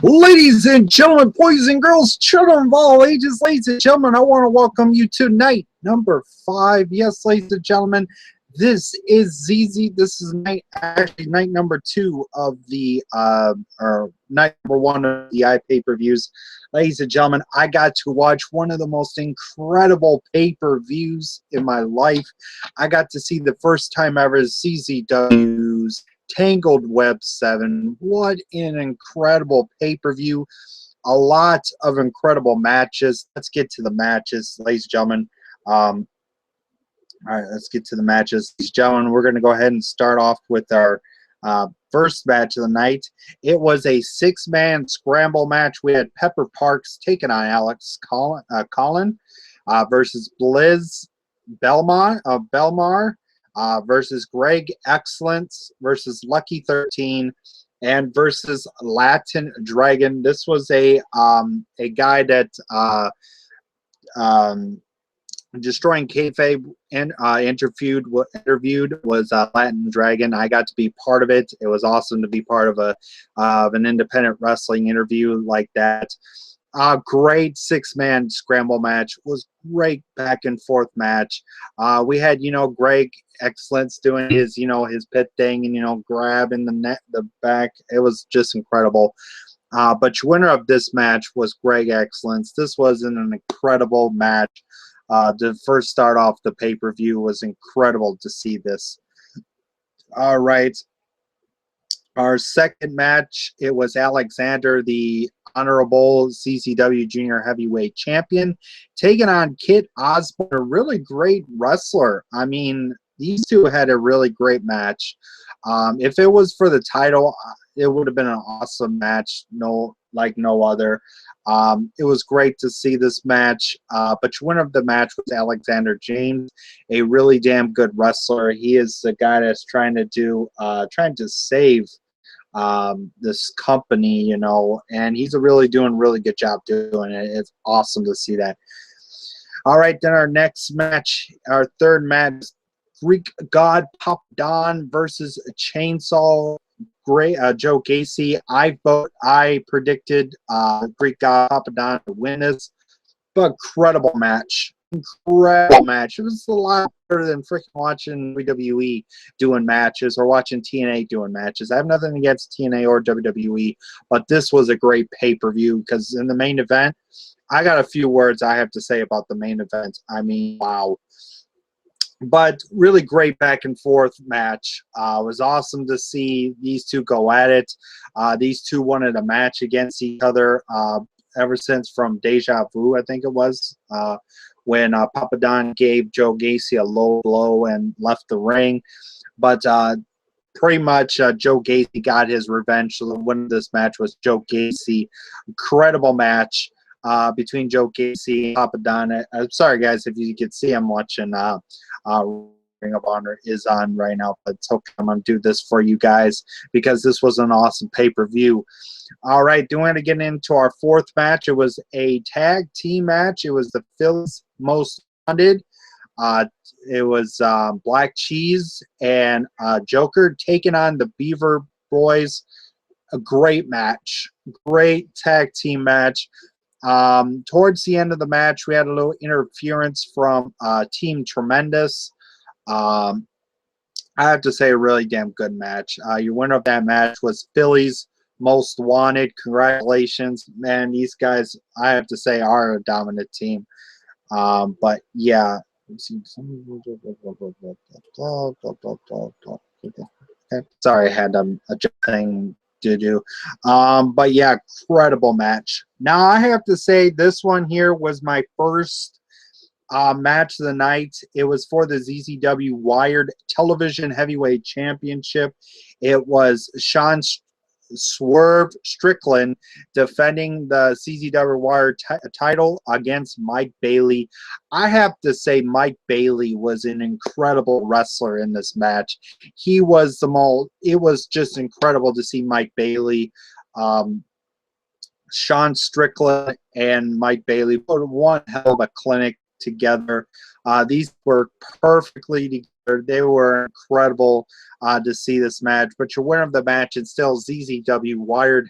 Ladies and gentlemen, boys and girls, children of all ages, ladies and gentlemen, I want to welcome you to night number 5. Yes, ladies and gentlemen, this is ZZ. This is actually night number 2 of the or night number 1 of the pay-per-views. Ladies and gentlemen, I got to watch one of the most incredible pay-per-views in my life. I got to see the first time ever CZW's Tangled Web 7. What an incredible pay-per-view. A lot of incredible matches. Let's get to the matches, ladies and gentlemen. All right, let's get to the matches. Ladies and gentlemen, we're going to go ahead and start off with our first match of the night. It was a 6-man scramble match. We had Pepper Parks taking on Alex Collin versus Blizz Belmar. Versus Greg Excellence versus Lucky 13 and versus Latin Dragon. This was a guy that Destroying Kayfabe and interviewed was Latin Dragon. I got to be part of it. It was awesome to be part of an independent wrestling interview like that. Great 6-man scramble match. It was great back and forth match. We had, Greg Excellence doing his, his pit thing and, grabbing the back. It was just incredible. But the winner of this match was Greg Excellence. This was an incredible match. To first start off the pay-per-view was incredible to see this. All right. Our second match, it was Alexander, the Honorable CZW Junior Heavyweight Champion, taking on Kit Osborne, a really great wrestler. I mean, these two had a really great match. If it was for the title, it would have been an awesome match, like no other. It was great to see this match, but the winner of the match was Alexander James, a really damn good wrestler. He is the guy that's trying to save this company, and he's doing a really good job doing it. It's awesome to see that. All right, then our next match, our third match, Greek God Papa Don versus Chainsaw Joe Gacy. I predicted Greek God Papa Don to win this, but incredible match. Incredible match. It was a lot better than freaking watching WWE doing matches or watching TNA doing matches. I have nothing against TNA or WWE, but this was a great pay-per-view because in the main event, I got a few words I have to say about the main event. I mean, wow. But really great back and forth match. It was awesome to see these two go at it. These two wanted a match against each other ever since from Deja Vu, I think it was, when Papa Don gave Joe Gacy a low blow and left the ring. But pretty much Joe Gacy got his revenge. So the winner of this match was Joe Gacy. Incredible match between Joe Gacy and Papa Don. I'm sorry, guys, if you could see I'm watching Ring of Honor is on right now, but it's okay. I'm going to do this for you guys because this was an awesome pay-per-view. All right, doing to get into our fourth match. It was a tag team match. It was the Phillies Most Wanted. It was Black Cheese and Joker taking on the Beaver Boys. A great match. Great tag team match. Towards the end of the match, we had a little interference from Team Tremendous. I have to say, a really damn good match. Your winner of that match was Philly's Most Wanted. Congratulations, man. These guys, I have to say, are a dominant team. But yeah. Sorry, I had a thing to do. But yeah, incredible match. Now I have to say this one here was my first match of the night. It was for the ZZW Wired Television Heavyweight Championship. It was Sean Swerve Strickland defending the CZW Wired title against Mike Bailey. I have to say Mike Bailey was an incredible wrestler in this match. He was it was just incredible to see Mike Bailey, Sean Strickland and Mike Bailey put one hell of a clinic together. These were perfectly They were incredible to see this match. But your winner of the match and still ZZW Wired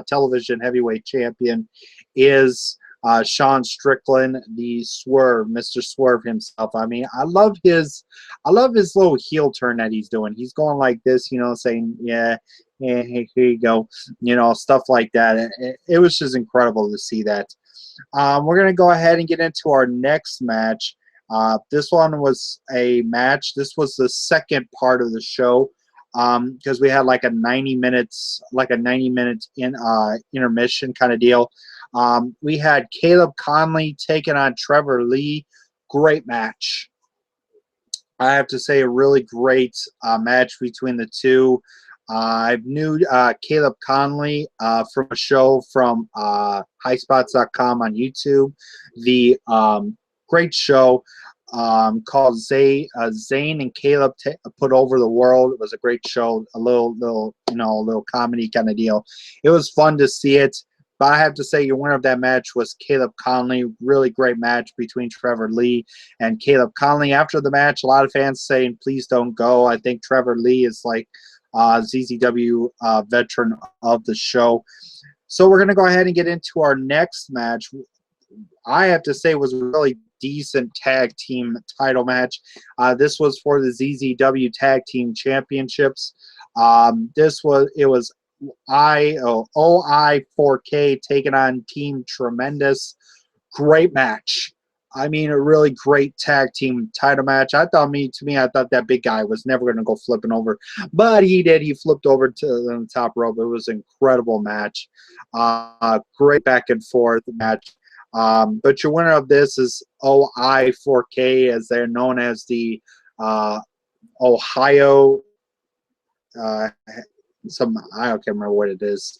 Television Heavyweight Champion is Sean Strickland, the Swerve, Mr. Swerve himself. I mean, I love his little heel turn that he's doing. He's going like this, you know, saying, yeah, here you go, you know, stuff like that. It was just incredible to see that. We're going to go ahead and get into our next match. This one was a match. This was the second part of the show because we had like a 90 minutes, intermission kind of deal. We had Caleb Conley taking on Trevor Lee. Great match. I have to say, a really great match between the two. I knew Caleb Conley from a show from highspots.com on YouTube. The great show called Zane and Caleb Put Over the World. It was a great show, a little comedy kind of deal. It was fun to see it. But I have to say, your winner of that match was Caleb Conley. Really great match between Trevor Lee and Caleb Conley. After the match, a lot of fans saying, please don't go. I think Trevor Lee is like ZZW veteran of the show. So we're going to go ahead and get into our next match. I have to say it was a really decent tag team title match. This was for the ZZW Tag Team Championships. It was OI4K taking on Team Tremendous. Great match. I mean, a really great tag team title match. I thought that big guy was never going to go flipping over, but he did. He flipped over to the top rope. It was an incredible match. Great back and forth match. But your winner of this is OI4K, as they're known as the Ohio. I can't remember what it is.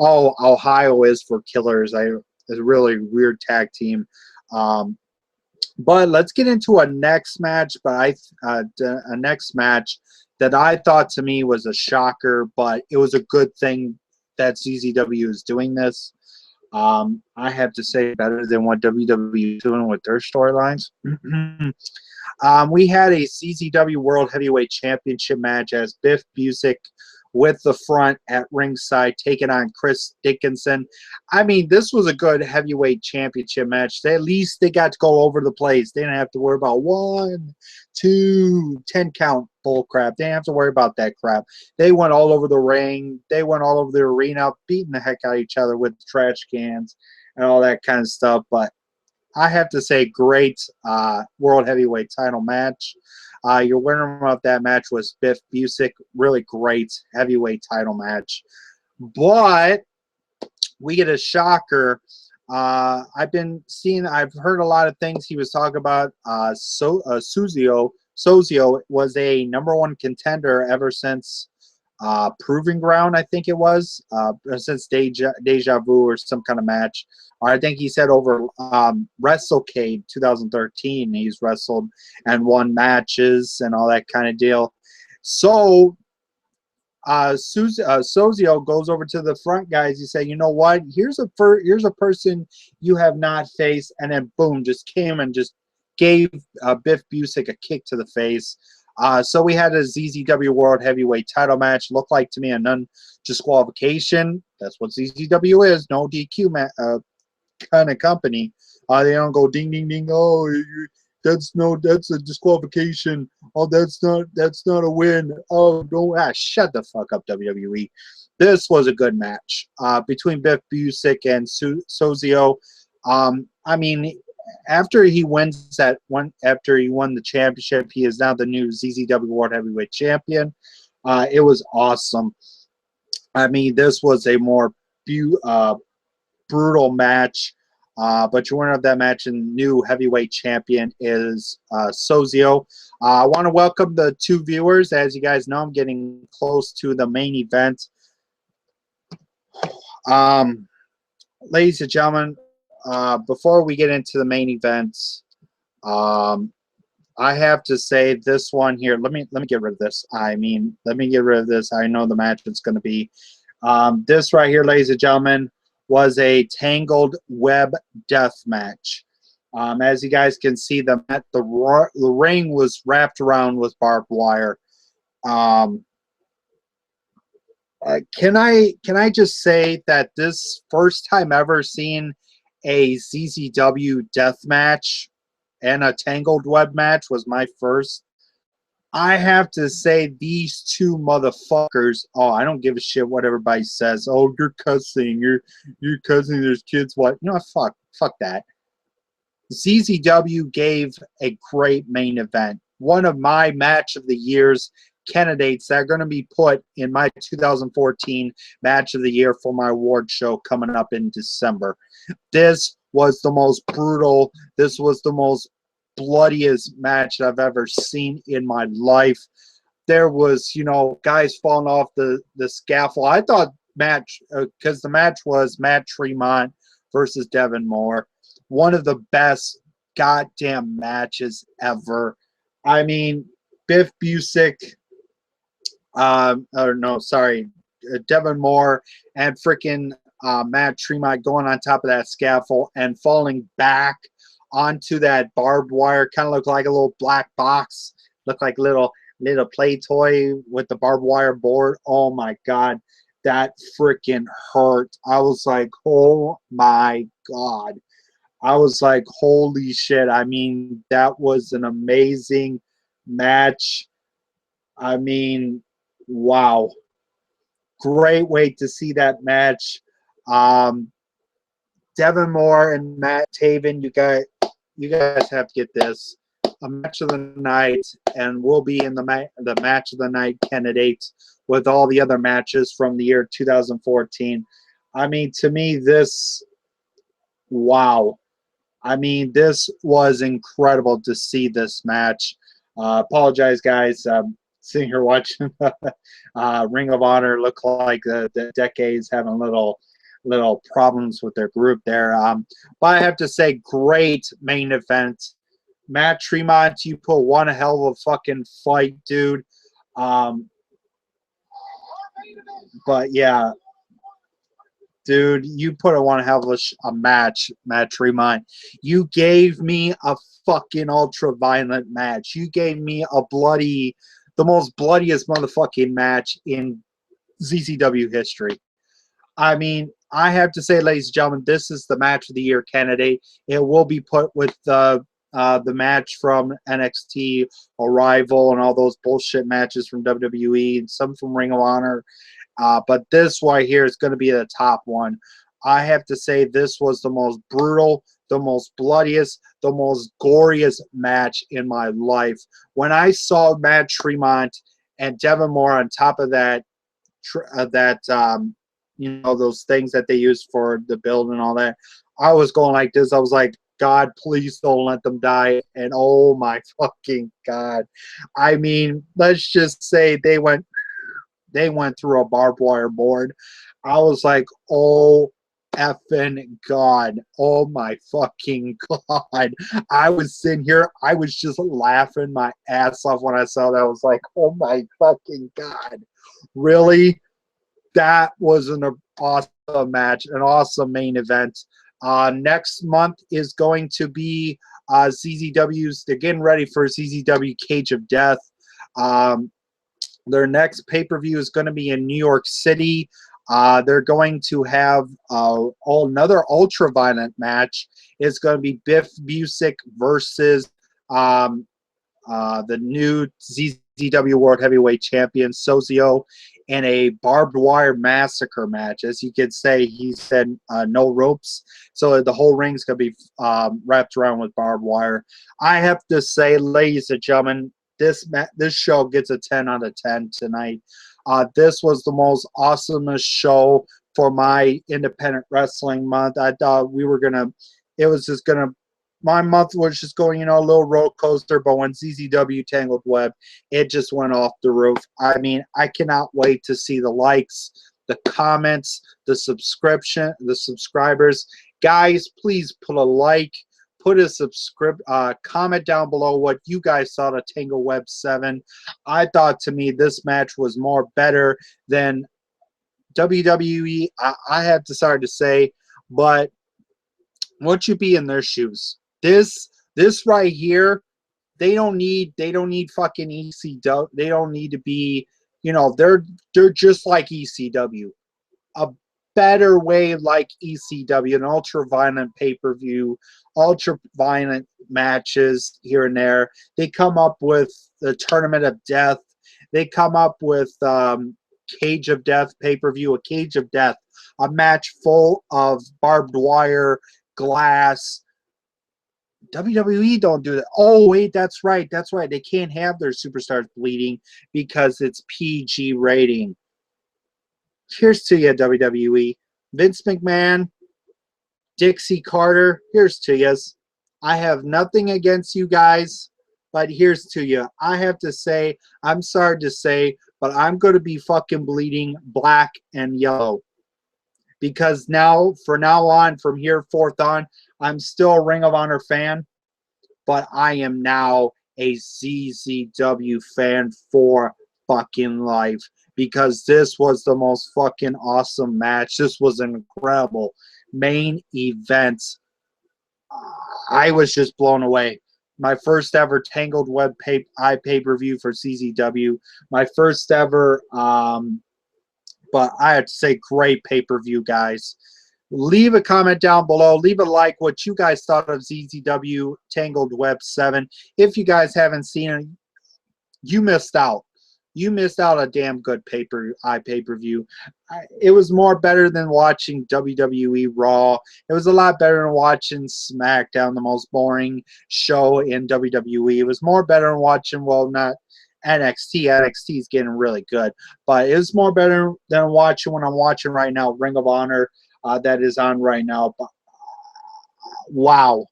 Ohio is for Killers. It's a really weird tag team. But let's get into a next match. But a next match that I thought to me was a shocker, but it was a good thing that CZW is doing this. I have to say, better than what WWE is doing with their storylines. We had a CZW World Heavyweight Championship match as Biff Busick with the front at ringside taking on Chris Dickinson. I mean, this was a good heavyweight championship match. At least they got to go over the place. They didn't have to worry about 1, 2, 10 count bull crap. They didn't have to worry about that crap. They went all over the ring. They went all over the arena, beating the heck out of each other with trash cans and all that kind of stuff. But I have to say, great World Heavyweight title match. Your winner of that match was Biff Busick. Really great heavyweight title match. But we get a shocker. I've heard a lot of things he was talking about. Sozio was a #1 contender ever since Proving Ground, I think it was, since Deja Vu or some kind of match. Or I think he said over WrestleCade 2013, he's wrestled and won matches and all that kind of deal. So Sozio goes over to the front guys. He said, you know what? Here's a person you have not faced, and then boom, just came and just gave Biff Busick a kick to the face. So we had a ZZW World Heavyweight title match. Looked like to me a non-disqualification. That's what ZZW is. No DQ kind of company. They don't go ding ding ding. Oh, that's a disqualification. Oh, that's not a win. Oh, don't shut the fuck up, WWE. This was a good match between Biff Busick and Sozio. I mean, after he won the championship, he is now the new ZZW World Heavyweight Champion. It was awesome. I mean, this was a more brutal match. But your winner of that match and new heavyweight champion is Sozio. I want to welcome the 2 viewers. As you guys know, I'm getting close to the main event. Ladies and gentlemen, before we get into the main event, I have to say this one here. Let me get rid of this. Let me get rid of this. I know the match it's going to be. This right here, ladies and gentlemen, was a Tangled Web Death match. As you guys can see, the ring was wrapped around with barbed wire. Um, can I just say that this first time ever seeing a CZW death match and a Tangled web match was my first. I have to say these two motherfuckers. Oh, I don't give a shit what everybody says. Oh, you're cussing. You're cussing. There's kids. What? No, fuck that. CZW gave a great main event. One of my match of the year's candidates that are going to be put in my 2014 match of the year for my award show coming up in December. This was the most brutal. This was the most bloodiest match I've ever seen in my life. There was, guys falling off the scaffold. I thought because the match was Matt Tremont versus Devin Moore. One of the best goddamn matches ever. I mean, Biff Busick, Devin Moore and freaking Matt Tremont going on top of that scaffold and falling back onto that barbed wire. Kind of looked like a little black box. Looked like little play toy with the barbed wire board. Oh my God. That freaking hurt. I was like, oh my God. I was like, holy shit. I mean, that was an amazing match. I mean, wow. Great way to see that match. Devin Moore and Matt Taven, you guys have to get this. A match of the night, and we'll be in the match of the night candidates with all the other matches from the year 2014. I mean, to me, wow. I mean, this was incredible to see this match. Apologize, guys. Sitting here watching Ring of Honor look like the decades having little problems with their group there. But I have to say, great main event. Matt Tremont, you put one hell of a fucking fight, dude. But yeah, dude, you put a one hell of a match, Matt Tremont. You gave me a fucking ultra-violent match. You gave me the most bloodiest motherfucking match in ZCW history. I mean, I have to say, ladies and gentlemen, this is the match of the year candidate. It will be put with the match from NXT, Arrival, and all those bullshit matches from WWE, and some from Ring of Honor. But this right here is going to be the top one. I have to say this was the most brutal, the most bloodiest, the most goriest match in my life. When I saw Matt Tremont and Devin Moore on top of those things that they use for the build and all that, I was going like this. I was like, God, please don't let them die. And oh my fucking God. I mean, let's just say they went through a barbed wire board. I was like, oh effing God. Oh my fucking God. I was sitting here, I was just laughing my ass off when I saw that. I was like, oh my fucking God. Really? That was an awesome match, an awesome main event. Next month is going to be CZW's. They're getting ready for CZW Cage of Death. Their next pay-per-view is going to be in New York City. They're going to have another ultra-violent match. It's going to be Biff Busick versus the new ZZW World Heavyweight Champion, Sozio, in a barbed wire massacre match. As you could say, he said no ropes. So the whole ring's going to be wrapped around with barbed wire. I have to say, ladies and gentlemen, this show gets a 10 out of 10 tonight. This was the most awesomest show for my independent wrestling month. I thought my month was just going, a little roller coaster, but when CZW Tangled Web, it just went off the roof. I mean, I cannot wait to see the likes, the comments, the subscribers. Guys, please put a like, put a comment down below what you guys thought of Tangled Web 7. I thought, to me, this match was better than WWE. I have decided to say, but once you be in their shoes, This right here, they don't need fucking ECW. They don't need to be, you know, they're just like ECW. A better way like ECW, an ultra violent pay-per-view, ultra violent matches here and there. They come up with the Tournament of Death. They come up with Cage of Death pay-per-view, a Cage of Death, a match full of barbed wire, glass. WWE don't do that. Oh, wait, that's right. That's right. They can't have their superstars bleeding because it's PG rating. Here's to you, WWE. Vince McMahon, Dixie Carter, here's to you. I have nothing against you guys, but here's to you. I have to say, I'm sorry to say, but I'm going to be fucking bleeding black and yellow. Because now, from here forth on, I'm still a Ring of Honor fan, but I am now a CZW fan for fucking life. Because this was the most fucking awesome match. This was an incredible main event. I was just blown away. My first ever Tangled Web pay-per-view for CZW. My first ever, but I have to say, great pay-per-view, guys. Leave a comment down below. Leave a like what you guys thought of CZW Tangled Web 7. If you guys haven't seen it, you missed out. You missed out a damn good pay-per-view. It was more better than watching WWE Raw. It was a lot better than watching SmackDown, the most boring show in WWE. It was more better than watching, well, not NXT. NXT is getting really good. But it was more better than watching when I'm watching right now, Ring of Honor, that is on right now. But, wow.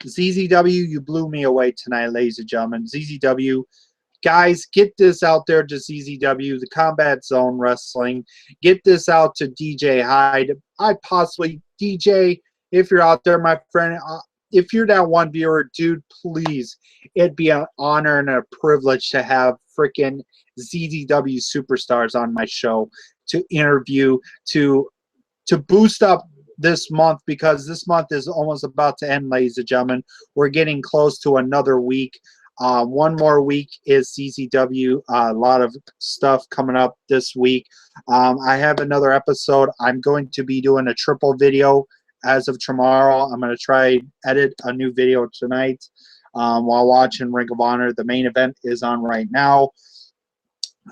CZW, you blew me away tonight, ladies and gentlemen. CZW. Guys, get this out there to CZW, the Combat Zone Wrestling. Get this out to DJ Hyde. DJ, if you're out there, my friend, if you're that one viewer, dude, please, it'd be an honor and a privilege to have freaking CZW superstars on my show to interview, to boost up this month, because this month is almost about to end, ladies and gentlemen. We're getting close to another week. One more week is CZW. A lot of stuff coming up this week. I have another episode. I'm going to be doing a triple video as of tomorrow. I'm going to try edit a new video tonight while watching Ring of Honor. The main event is on right now.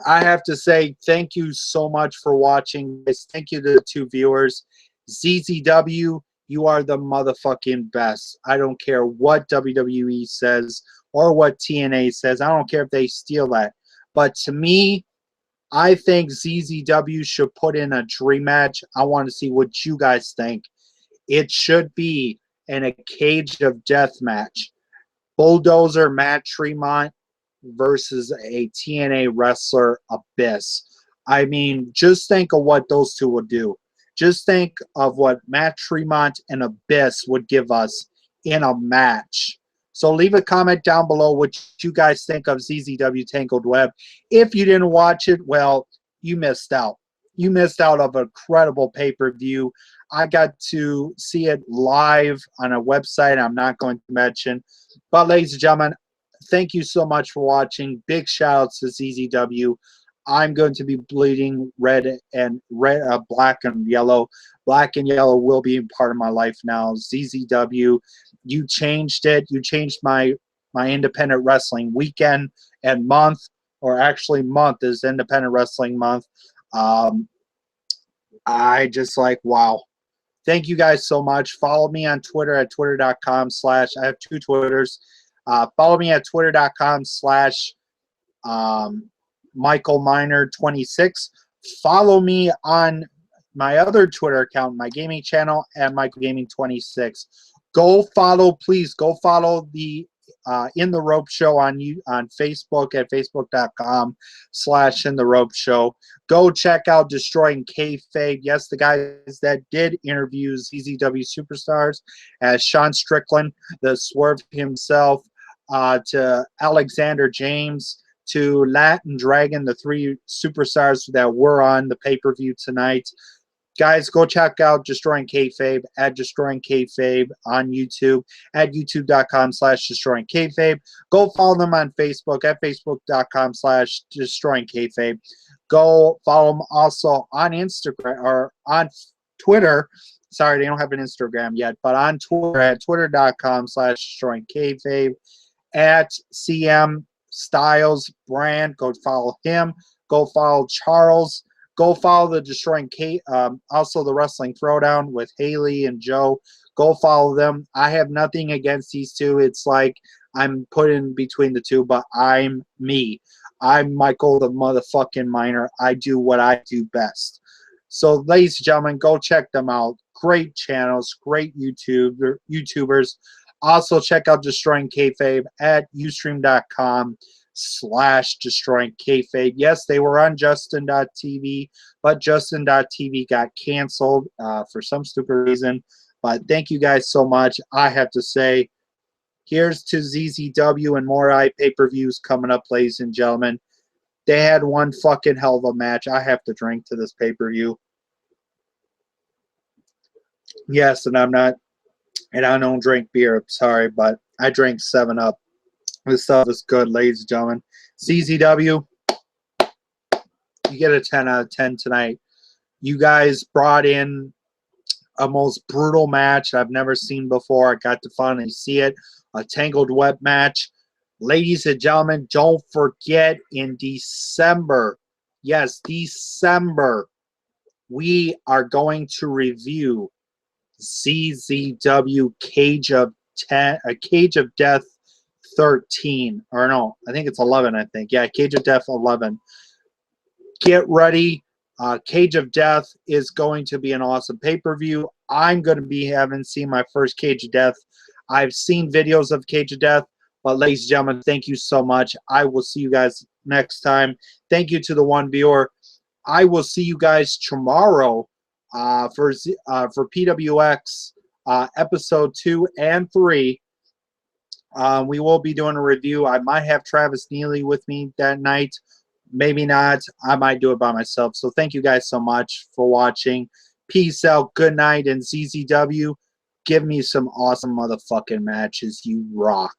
I have to say thank you so much for watching. Thank you to the two viewers. CZW, you are the motherfucking best. I don't care what WWE says or what TNA says. I don't care if they steal that. But to me, I think CZW should put in a dream match. I want to see what you guys think. It should be in a Cage of Death match. Bulldozer Matt Tremont versus a TNA wrestler, Abyss. I mean, just think of what those two would do. Just think of what Matt Tremont and Abyss would give us in a match. So leave a comment down below what you guys think of CZW Tangled Web. If you didn't watch it, well, you missed out. You missed out of a credible pay-per-view. I got to see it live on a website I'm not going to mention. But ladies and gentlemen, thank you so much for watching. Big shout-outs to CZW. I'm going to be bleeding black and yellow. Black and yellow will be part of my life now. CZW, you changed it. You changed my independent wrestling weekend and month, or actually month is independent wrestling month. I just like, wow. Thank you guys so much. Follow me on Twitter at twitter.com/ I have two Twitters. Follow me at twitter.com/ Michael Miner 26. Follow me on my other Twitter account, my gaming channel, at Michael Gaming 26. Go follow, please. Go follow the In the Rope Show on Facebook at facebook.com/In the Rope Show. Go check out Destroying Kayfabe. Yes, the guys that did interview CZW superstars, as Sean Strickland, the Swerve himself, to Alexander James, to Latin Dragon, the three superstars that were on the pay-per-view tonight, Guys, go check out Destroying Kayfabe at Destroying Kayfabe on YouTube at youtube.com/Destroying Kayfabe. Go follow them on Facebook at facebook.com/Destroying Kayfabe. Go follow them also on Instagram or on Twitter. Sorry, they don't have an Instagram yet, but on Twitter at twitter.com/Destroying Kayfabe. At CM Styles Brand, go follow him. Go follow Charles. Go follow the Destroying also the Wrestling Throwdown with Haley and Joe. Go follow them. I have nothing against these two. It's like I'm put in between the two, but I'm me. I'm Michael the motherfucking Miner. I do what I do best. So, ladies and gentlemen, go check them out. Great channels, great YouTubers. Also, check out Destroying Kayfabe at ustream.com/Destroying Kayfabe. Yes, they were on Justin.tv, but Justin.tv got canceled for some stupid reason. But thank you guys so much. I have to say, here's to CZW and more pay-per-views coming up, ladies and gentlemen. They had one fucking hell of a match. I have to drink to this pay-per-view. Yes, and I don't drink beer. I'm sorry, but I drink 7-Up. This stuff is good, ladies and gentlemen. CZW, you get a 10 out of 10 tonight. You guys brought in a most brutal match I've never seen before. I got to finally see it. A Tangled Web match. Ladies and gentlemen, don't forget in December, yes, December, we are going to review CZW Cage of Death 13. Or no, I think it's 11, I think. Yeah, Cage of Death 11. Get ready. Cage of Death is going to be an awesome pay-per-view. I'm going to be having seen my first Cage of Death. I've seen videos of Cage of Death. But ladies and gentlemen, thank you so much. I will see you guys next time. Thank you to the one viewer. I will see you guys tomorrow for PWX episode 2 and 3. We will be doing a review. I might have Travis Neely with me that night. Maybe not. I might do it by myself. So thank you guys so much for watching. Peace out. Good night. And CZW, give me some awesome motherfucking matches. You rock.